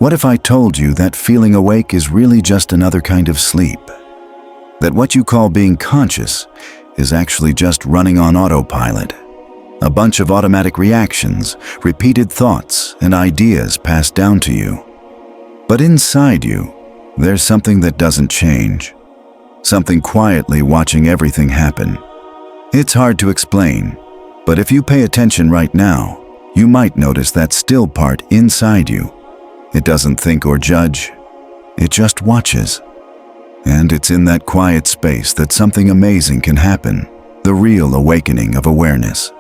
What if I told you that feeling awake is really just another kind of sleep? That what you call being conscious is actually just running on autopilot? A bunch of automatic reactions, repeated thoughts, and ideas passed down to you. But inside you, there's something that doesn't change. Something quietly watching everything happen. It's hard to explain, but if you pay attention right now, you might notice that still part inside you. It doesn't think or judge, it just watches. And it's in that quiet space that something amazing can happen, the real awakening of awareness.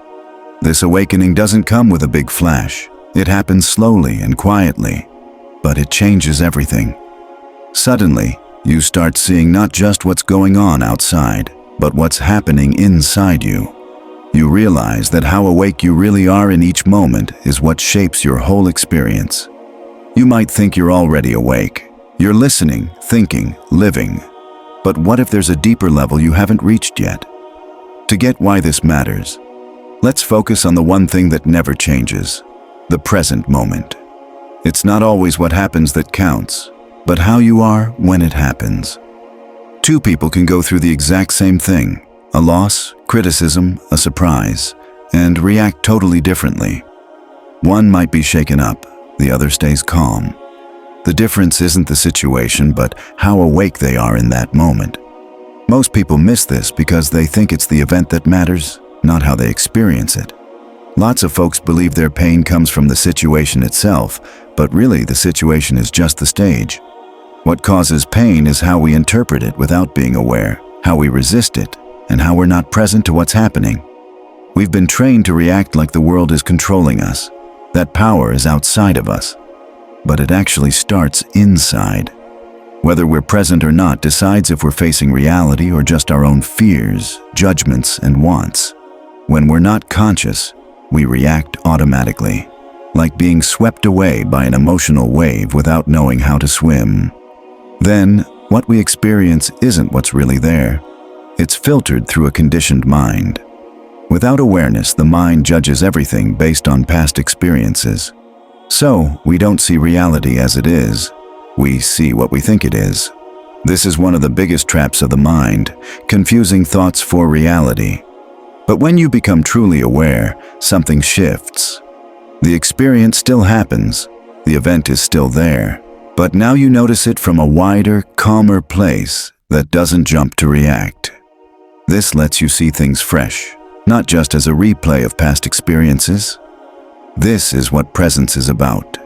This awakening doesn't come with a big flash. It happens slowly and quietly, but it changes everything. Suddenly, you start seeing not just what's going on outside, but what's happening inside you. You realize that how awake you really are in each moment is what shapes your whole experience. You might think you're already awake. You're listening, thinking, living. But what if there's a deeper level you haven't reached yet? To get why this matters, let's focus on the one thing that never changes, the present moment. It's not always what happens that counts, but how you are when it happens. Two people can go through the exact same thing, a loss, criticism, a surprise, and react totally differently. One might be shaken up, the other stays calm. The difference isn't the situation, but how awake they are in that moment. Most people miss this because they think it's the event that matters, not how they experience it. Lots of folks believe their pain comes from the situation itself, but really the situation is just the stage. What causes pain is how we interpret it without being aware, how we resist it, and how we're not present to what's happening. We've been trained to react like the world is controlling us, that power is outside of us. But it actually starts inside. Whether we're present or not decides if we're facing reality or just our own fears, judgments, and wants. When we're not conscious, we react automatically, like being swept away by an emotional wave without knowing how to swim. Then, what we experience isn't what's really there. It's filtered through a conditioned mind. Without awareness, the mind judges everything based on past experiences. So, we don't see reality as it is. We see what we think it is. This is one of the biggest traps of the mind, confusing thoughts for reality. But when you become truly aware, something shifts. The experience still happens, the event is still there, but now you notice it from a wider, calmer place that doesn't jump to react. This lets you see things fresh, not just as a replay of past experiences. This is what presence is about,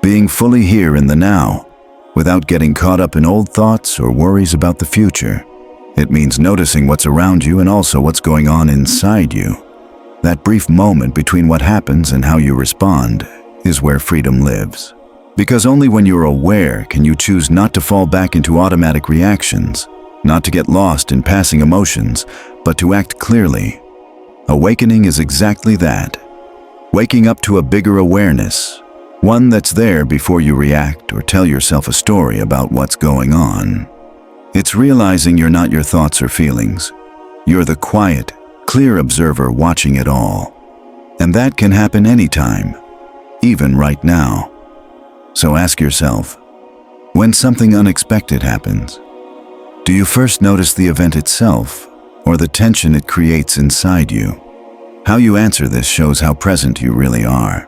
being fully here in the now, without getting caught up in old thoughts or worries about the future. It means noticing what's around you and also what's going on inside you. That brief moment between what happens and how you respond is where freedom lives. Because only when you're aware can you choose not to fall back into automatic reactions, not to get lost in passing emotions, but to act clearly. Awakening is exactly that. Waking up to a bigger awareness, one that's there before you react or tell yourself a story about what's going on. It's realizing you're not your thoughts or feelings. You're the quiet, clear observer watching it all. And that can happen anytime, even right now. So ask yourself, when something unexpected happens, do you first notice the event itself or the tension it creates inside you? How you answer this shows how present you really are.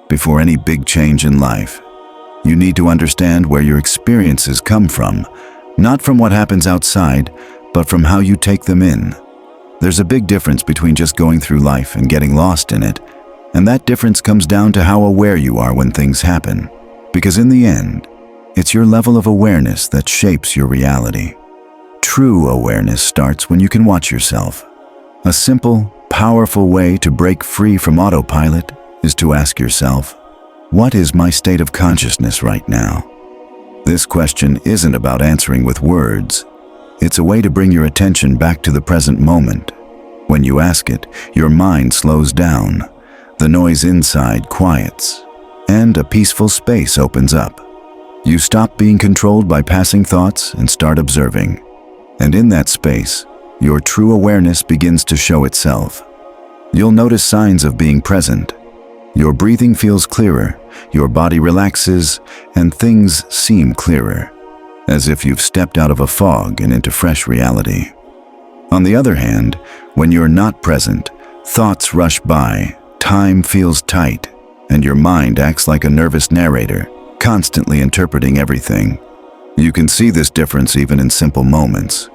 Before any big change in life, you need to understand where your experiences come from, not from what happens outside, but from how you take them in. There's a big difference between just going through life and getting lost in it, and that difference comes down to how aware you are when things happen. Because in the end, it's your level of awareness that shapes your reality. True awareness starts when you can watch yourself. A simple, powerful way to break free from autopilot is to ask yourself, what is my state of consciousness right now? This question isn't about answering with words. It's a way to bring your attention back to the present moment. When you ask it, your mind slows down, the noise inside quiets, and a peaceful space opens up. You stop being controlled by passing thoughts and start observing. And in that space, your true awareness begins to show itself. You'll notice signs of being present. Your breathing feels clearer, your body relaxes, and things seem clearer, as if you've stepped out of a fog and into fresh reality. On the other hand, when you're not present, thoughts rush by, time feels tight, and your mind acts like a nervous narrator, constantly interpreting everything. You can see this difference even in simple moments.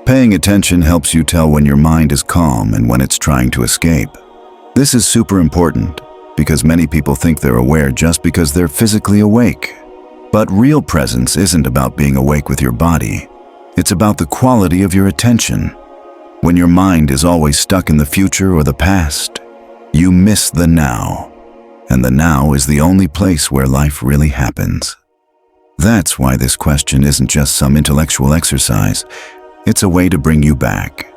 Paying attention helps you tell when your mind is calm and when it's trying to escape. This is super important because many people think they're aware just because they're physically awake. But real presence isn't about being awake with your body. It's about the quality of your attention. When your mind is always stuck in the future or the past, you miss the now. And the now is the only place where life really happens. That's why this question isn't just some intellectual exercise. It's a way to bring you back.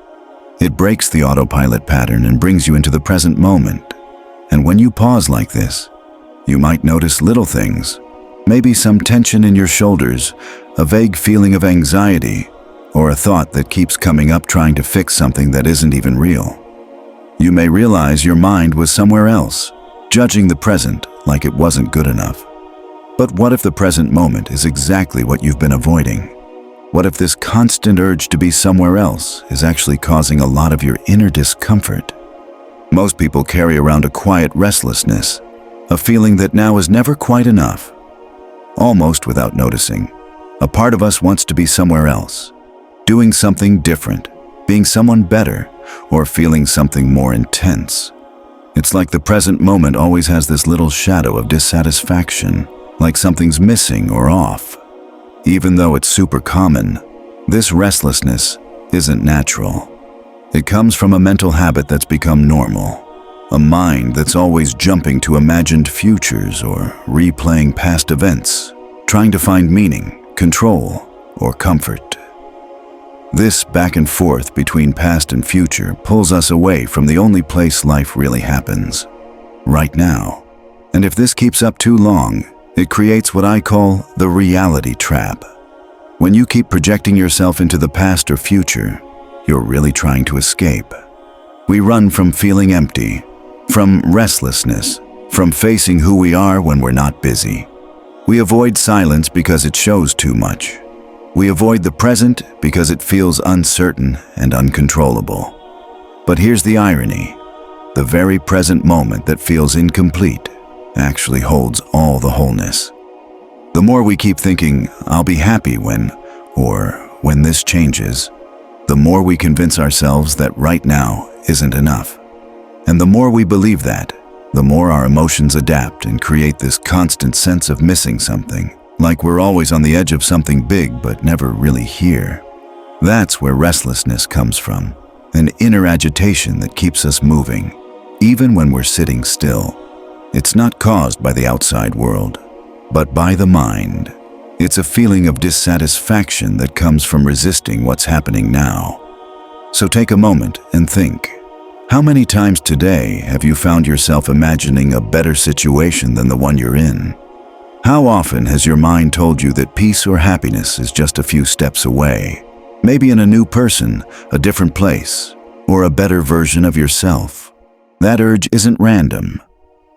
It breaks the autopilot pattern and brings you into the present moment. And when you pause like this, you might notice little things. Maybe some tension in your shoulders, a vague feeling of anxiety, or a thought that keeps coming up trying to fix something that isn't even real. You may realize your mind was somewhere else, judging the present like it wasn't good enough. But what if the present moment is exactly what you've been avoiding? What if this constant urge to be somewhere else is actually causing a lot of your inner discomfort? Most people carry around a quiet restlessness, a feeling that now is never quite enough. Almost without noticing, a part of us wants to be somewhere else, doing something different, being someone better, or feeling something more intense. It's like the present moment always has this little shadow of dissatisfaction, like something's missing or off. Even though it's super common, this restlessness isn't natural. It comes from a mental habit that's become normal, a mind that's always jumping to imagined futures or replaying past events, trying to find meaning, control, or comfort. This back and forth between past and future pulls us away from the only place life really happens, right now. And if this keeps up too long, it creates what I call the reality trap. When you keep projecting yourself into the past or future, you're really trying to escape. We run from feeling empty, from restlessness, from facing who we are when we're not busy. We avoid silence because it shows too much. We avoid the present because it feels uncertain and uncontrollable. But here's the irony. The very present moment that feels incomplete actually holds all the wholeness. The more we keep thinking, I'll be happy when, or when this changes, the more we convince ourselves that right now isn't enough. And the more we believe that, the more our emotions adapt and create this constant sense of missing something, like we're always on the edge of something big but never really here. That's where restlessness comes from, an inner agitation that keeps us moving, even when we're sitting still. It's not caused by the outside world, but by the mind. It's a feeling of dissatisfaction that comes from resisting what's happening now. So take a moment and think. How many times today have you found yourself imagining a better situation than the one you're in? How often has your mind told you that peace or happiness is just a few steps away? Maybe in a new person, a different place, or a better version of yourself. That urge isn't random.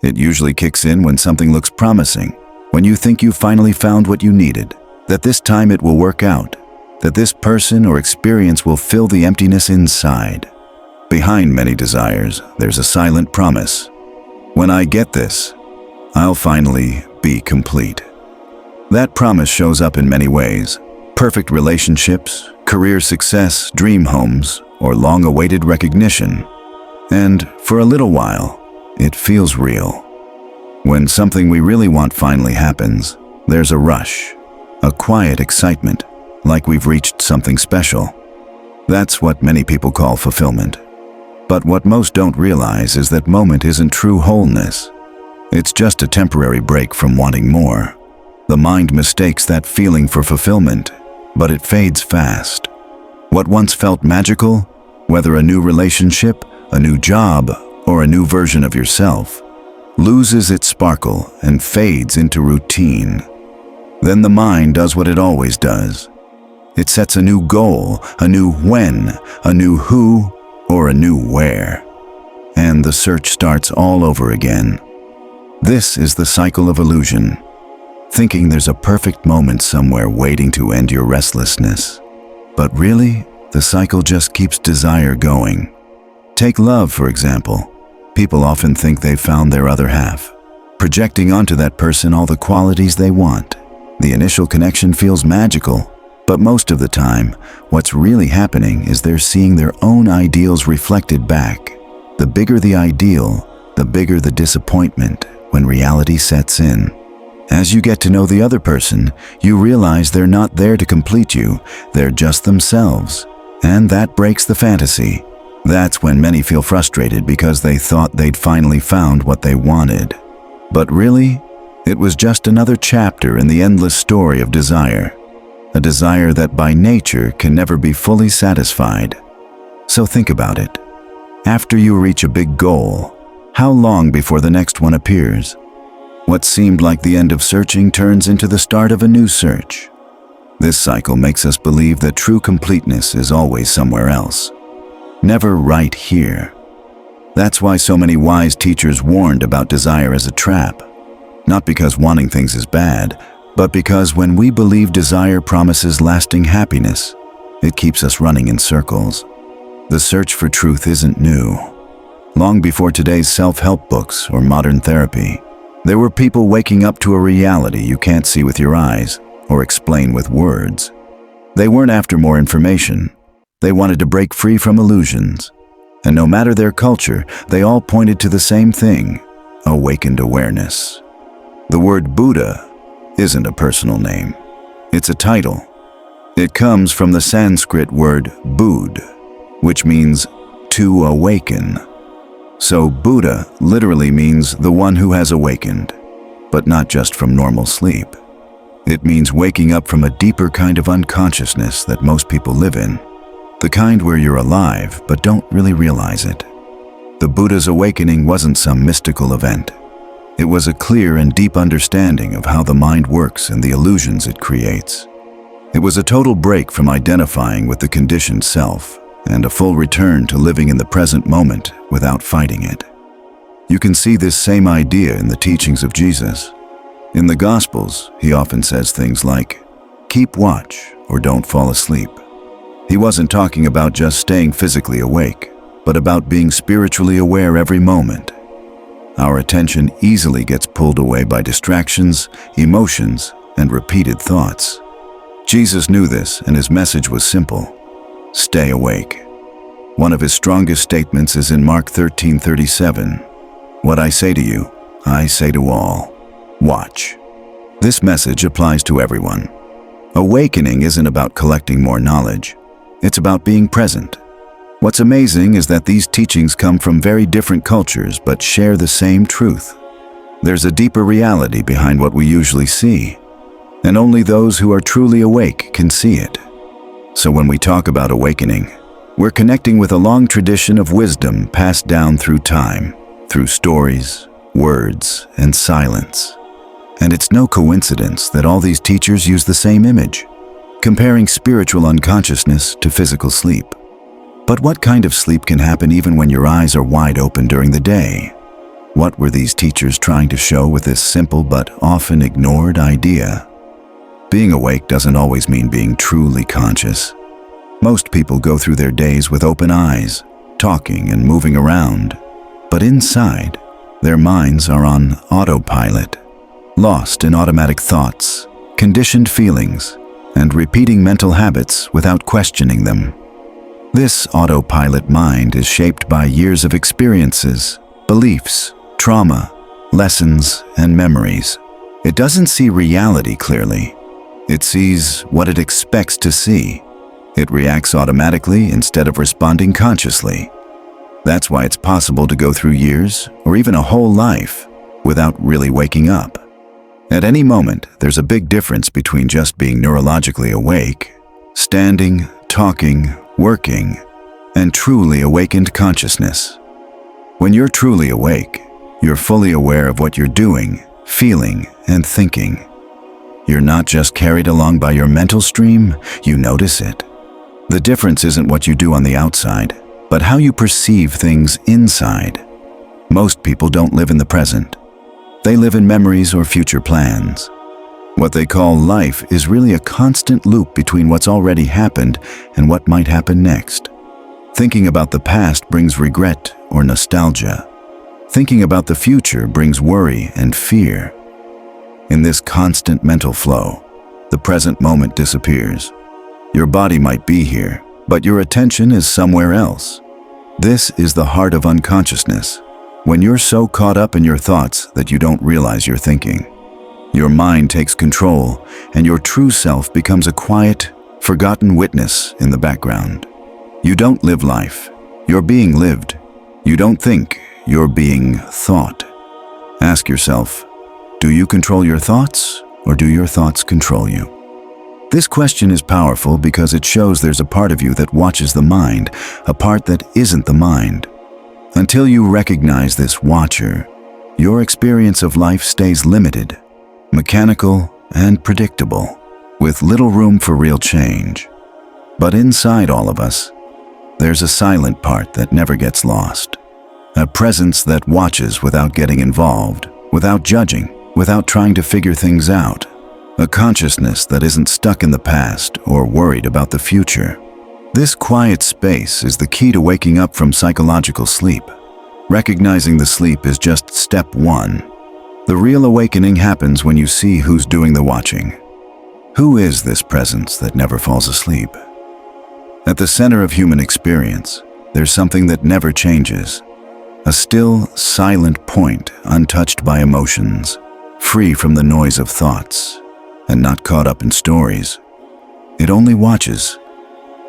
It usually kicks in when something looks promising, when you think you finally found what you needed, that this time it will work out, that this person or experience will fill the emptiness inside. Behind many desires, there's a silent promise. When I get this, I'll finally be complete. That promise shows up in many ways: perfect relationships, career success, dream homes, or long-awaited recognition. And for a little while, it feels real. When something we really want finally happens, there's a rush, a quiet excitement, like we've reached something special. That's what many people call fulfillment. But what most don't realize is that moment isn't true wholeness. It's just a temporary break from wanting more. The mind mistakes that feeling for fulfillment, but it fades fast. What once felt magical, whether a new relationship, a new job, or a new version of yourself, loses its sparkle and fades into routine. Then the mind does what it always does. It sets a new goal, a new when, a new who, or a new where. And the search starts all over again. This is the cycle of illusion, thinking there's a perfect moment somewhere waiting to end your restlessness. But really, the cycle just keeps desire going. Take love, for example. People often think they've found their other half, projecting onto that person all the qualities they want. The initial connection feels magical, but most of the time, what's really happening is they're seeing their own ideals reflected back. The bigger the ideal, the bigger the disappointment when reality sets in. As you get to know the other person, you realize they're not there to complete you, they're just themselves. And that breaks the fantasy. That's when many feel frustrated because they thought they'd finally found what they wanted. But really, it was just another chapter in the endless story of desire. A desire that by nature can never be fully satisfied. So think about it. After you reach a big goal, how long before the next one appears? What seemed like the end of searching turns into the start of a new search. This cycle makes us believe that true completeness is always somewhere else, never right here. That's why so many wise teachers warned about desire as a trap. Not because wanting things is bad, but because when we believe desire promises lasting happiness, it keeps us running in circles. The search for truth isn't new. Long before today's self-help books or modern therapy, there were people waking up to a reality you can't see with your eyes or explain with words. They weren't after more information. They wanted to break free from illusions. And no matter their culture, they all pointed to the same thing: awakened awareness. The word Buddha isn't a personal name. It's a title. It comes from the Sanskrit word Bud, which means to awaken. So Buddha literally means the one who has awakened, but not just from normal sleep. It means waking up from a deeper kind of unconsciousness that most people live in, the kind where you're alive but don't really realize it. The Buddha's awakening wasn't some mystical event. It was a clear and deep understanding of how the mind works and the illusions it creates. It was a total break from identifying with the conditioned self, and a full return to living in the present moment without fighting it. You can see this same idea in the teachings of Jesus. In the Gospels, he often says things like, "Keep watch or don't fall asleep." He wasn't talking about just staying physically awake, but about being spiritually aware every moment. Our attention easily gets pulled away by distractions, emotions, and repeated thoughts. Jesus knew this, and his message was simple: stay awake. One of his strongest statements is in Mark 13:37. "What I say to you, I say to all. Watch." This message applies to everyone. Awakening isn't about collecting more knowledge. It's about being present. What's amazing is that these teachings come from very different cultures but share the same truth. There's a deeper reality behind what we usually see, and only those who are truly awake can see it. So when we talk about awakening, we're connecting with a long tradition of wisdom passed down through time, through stories, words, and silence. And it's no coincidence that all these teachers use the same image, comparing spiritual unconsciousness to physical sleep. But what kind of sleep can happen even when your eyes are wide open during the day? What were these teachers trying to show with this simple but often ignored idea? Being awake doesn't always mean being truly conscious. Most people go through their days with open eyes, talking and moving around. But inside, their minds are on autopilot, lost in automatic thoughts, conditioned feelings, and repeating mental habits without questioning them. This autopilot mind is shaped by years of experiences, beliefs, trauma, lessons, and memories. It doesn't see reality clearly. It sees what it expects to see. It reacts automatically instead of responding consciously. That's why it's possible to go through years, or even a whole life, without really waking up. At any moment, there's a big difference between just being neurologically awake, standing, talking, working, and truly awakened consciousness. When you're truly awake, you're fully aware of what you're doing, feeling, and thinking. You're not just carried along by your mental stream, you notice it. The difference isn't what you do on the outside, but how you perceive things inside. Most people don't live in the present. They live in memories or future plans. What they call life is really a constant loop between what's already happened and what might happen next. Thinking about the past brings regret or nostalgia. Thinking about the future brings worry and fear. In this constant mental flow, the present moment disappears. Your body might be here, but your attention is somewhere else. This is the heart of unconsciousness, when you're so caught up in your thoughts that you don't realize you're thinking. Your mind takes control, and your true self becomes a quiet, forgotten witness in the background. You don't live life, you're being lived. You don't think, you're being thought. Ask yourself, do you control your thoughts, or do your thoughts control you? This question is powerful because it shows there's a part of you that watches the mind, a part that isn't the mind. Until you recognize this watcher, your experience of life stays limited, mechanical, and predictable, with little room for real change. But inside all of us, there's a silent part that never gets lost. A presence that watches without getting involved, without judging, without trying to figure things out. A consciousness that isn't stuck in the past or worried about the future. This quiet space is the key to waking up from psychological sleep. Recognizing the sleep is just step one. The real awakening happens when you see who's doing the watching. Who is this presence that never falls asleep? At the center of human experience, there's something that never changes. A still, silent point untouched by emotions, free from the noise of thoughts, and not caught up in stories. It only watches.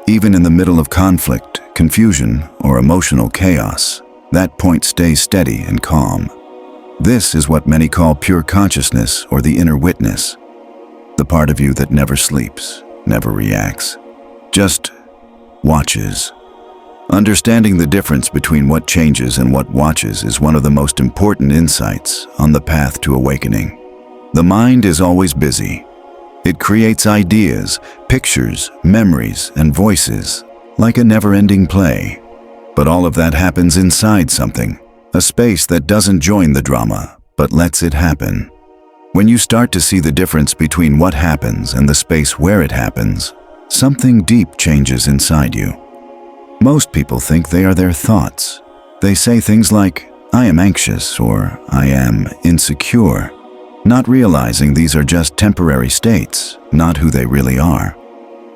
Even in the middle of conflict, confusion, or emotional chaos, that point stays steady and calm. This is what many call pure consciousness or the inner witness. The part of you that never sleeps, never reacts, just watches. Understanding the difference between what changes and what watches is one of the most important insights on the path to awakening. The mind is always busy. It creates ideas, pictures, memories, and voices, like a never-ending play. But all of that happens inside something, a space that doesn't join the drama, but lets it happen. When you start to see the difference between what happens and the space where it happens, something deep changes inside you. Most people think they are their thoughts. They say things like, "I am anxious," or "I am insecure," not realizing these are just temporary states, not who they really are.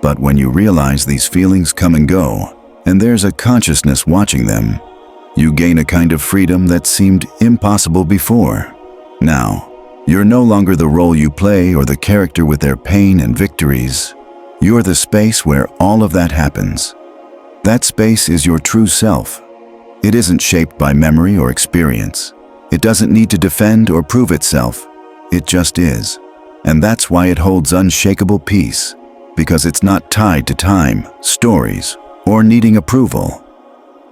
But when you realize these feelings come and go, and there's a consciousness watching them, you gain a kind of freedom that seemed impossible before. Now, you're no longer the role you play or the character with their pain and victories. You're the space where all of that happens. That space is your true self. It isn't shaped by memory or experience. It doesn't need to defend or prove itself. It just is. And that's why it holds unshakable peace, because it's not tied to time, stories, or needing approval.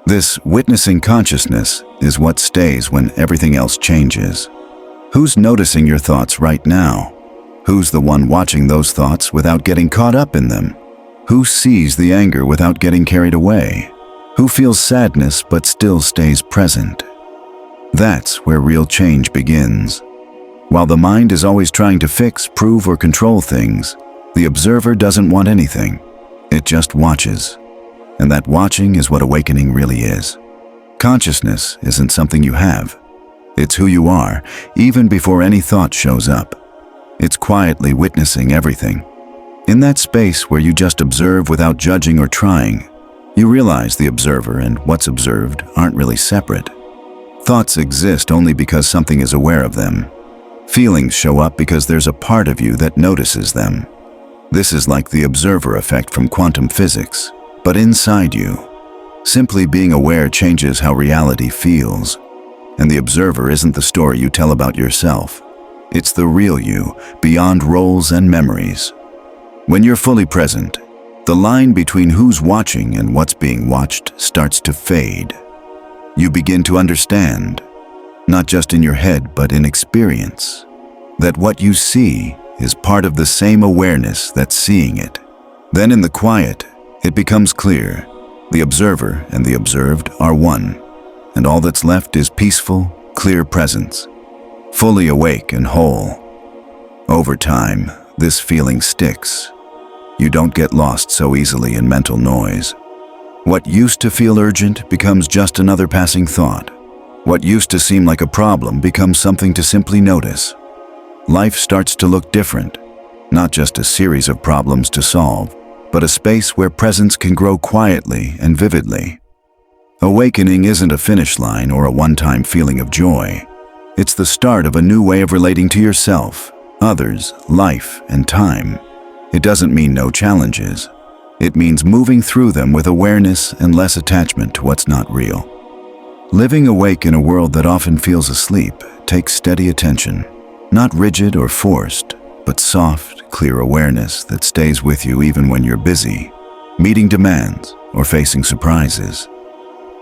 This witnessing consciousness is what stays when everything else changes. Who's noticing your thoughts right now? Who's the one watching those thoughts without getting caught up in them? Who sees the anger without getting carried away? Who feels sadness but still stays present? That's where real change begins. While the mind is always trying to fix, prove, or control things, the observer doesn't want anything. It just watches. And that watching is what awakening really is. Consciousness isn't something you have. It's who you are, even before any thought shows up. It's quietly witnessing everything. In that space where you just observe without judging or trying, you realize the observer and what's observed aren't really separate. Thoughts exist only because something is aware of them. Feelings show up because there's a part of you that notices them. This is like the observer effect from quantum physics, but inside you. Simply being aware changes how reality feels. And the observer isn't the story you tell about yourself. It's the real you, beyond roles and memories. When you're fully present, the line between who's watching and what's being watched starts to fade. You begin to understand, not just in your head but in experience, that what you see is part of the same awareness that's seeing it. Then in the quiet, it becomes clear, the observer and the observed are one, and all that's left is peaceful, clear presence. fully awake and whole. Over time, this feeling sticks. You don't get lost so easily in mental noise. What used to feel urgent becomes just another passing thought. What used to seem like a problem becomes something to simply notice. Life starts to look different, not just a series of problems to solve, but a space where presence can grow quietly and vividly. Awakening isn't a finish line or a one-time feeling of joy. It's the start of a new way of relating to yourself, others, life, and time. It doesn't mean no challenges. It means moving through them with awareness and less attachment to what's not real. Living awake in a world that often feels asleep takes steady attention, not rigid or forced, but soft, clear awareness that stays with you even when you're busy, meeting demands, or facing surprises.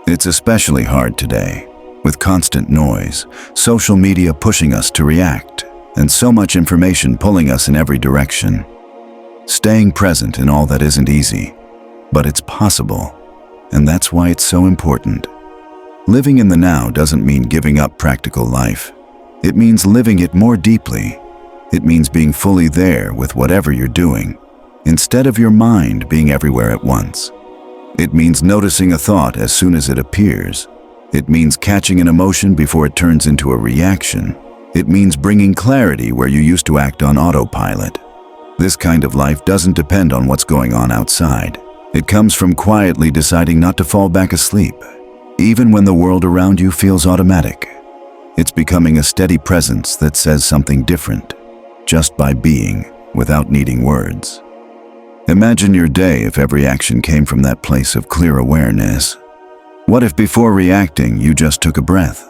It's especially hard today, with constant noise, social media pushing us to react, and so much information pulling us in every direction. Staying present in all that isn't easy, but it's possible, and that's why it's so important. Living in the now doesn't mean giving up practical life. It means living it more deeply. It means being fully there with whatever you're doing, instead of your mind being everywhere at once. It means noticing a thought as soon as it appears. It means catching an emotion before it turns into a reaction. It means bringing clarity where you used to act on autopilot. This kind of life doesn't depend on what's going on outside. It comes from quietly deciding not to fall back asleep, even when the world around you feels automatic. It's becoming a steady presence that says something different, just by being, without needing words. Imagine your day if every action came from that place of clear awareness. What if before reacting, you just took a breath?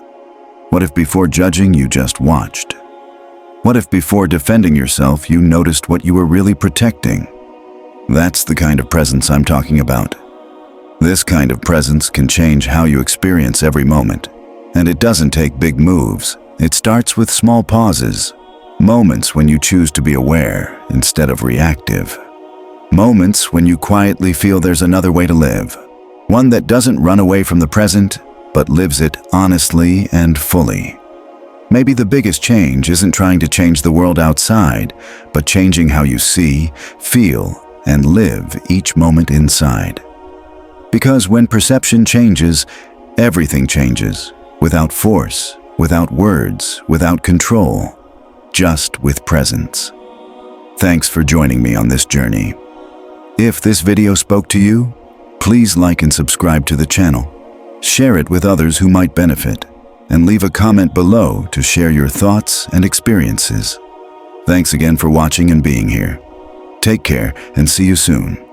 What if before judging, you just watched? What if before defending yourself, you noticed what you were really protecting? That's the kind of presence I'm talking about. This kind of presence can change how you experience every moment. And it doesn't take big moves. It starts with small pauses. Moments when you choose to be aware instead of reactive. Moments when you quietly feel there's another way to live. One that doesn't run away from the present, but lives it honestly and fully. Maybe the biggest change isn't trying to change the world outside, but changing how you see, feel, and live each moment inside. Because when perception changes, everything changes, without force, without words, without control, just with presence. Thanks for joining me on this journey. If this video spoke to you, please like and subscribe to the channel. Share it with others who might benefit, and leave a comment below to share your thoughts and experiences. Thanks again for watching and being here. Take care and see you soon.